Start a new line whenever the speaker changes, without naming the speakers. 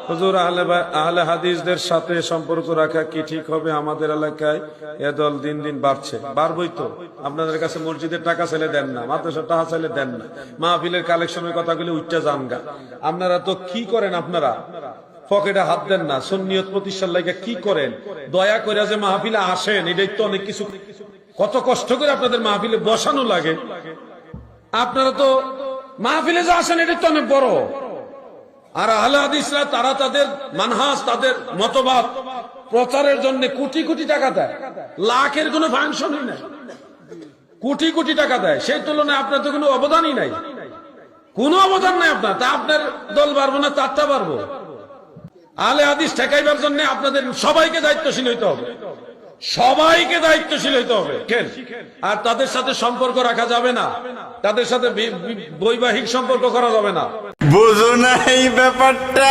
হুজুর আহলে হাদিসদের সাথে সম্পর্ক রাখা কি ঠিক হবে? আমাদের এলাকায় এ দল দিন দিন বাড়ছে। বাড়বই তো। আপনাদের কাছে মসজিদের টাকা চাইলে দেন না, মাদ্রাসার টাকা চাইলে দেন না, মাহফিলের কালেকশনের কথাগুলি উঠতে জানগা। আপনারা তো কি করেন? আপনারা পকেটে হাত দেন না, সুন্নিয়ত প্রতিষ্ঠার লাগে কি করেন? দয়া করে যে মাহফিলে আসেন, এটাই তো অনেক কিছু। কত কষ্ট করে আপনাদের মাহফিলে বসানো লাগে। আপনারা তো মাহফিলে যে আসেন, এটাই তো অনেক বড়। আর আহলে হাদিসরা তারা তাদের মানহাজ, তাদের মতবাদ প্রচারের জন্য কোটি কোটি টাকা দেয়। লাখের কোনো ফাংশনই নাই, কোটি কোটি টাকা দেয়। সেই তুলনায় আপনার তো কোনো অবদানই নাই, কোনো অবদান নাই আপনার। তা আপনার দল বাড়বো না, তারটা বাড়বো। আহলে হাদিস ঠেকাইবার জন্য আপনাদের সবাইকে দায়িত্বশীল হইতে হবে, সবাইকে দায়িত্বশীল হইতে হবে। আর তাদের সাথে সম্পর্ক রাখা যাবে না, তাদের সাথে বৈবাহিক সম্পর্ক করা যাবে না।
বুঝো না এই ব্যাপারটা।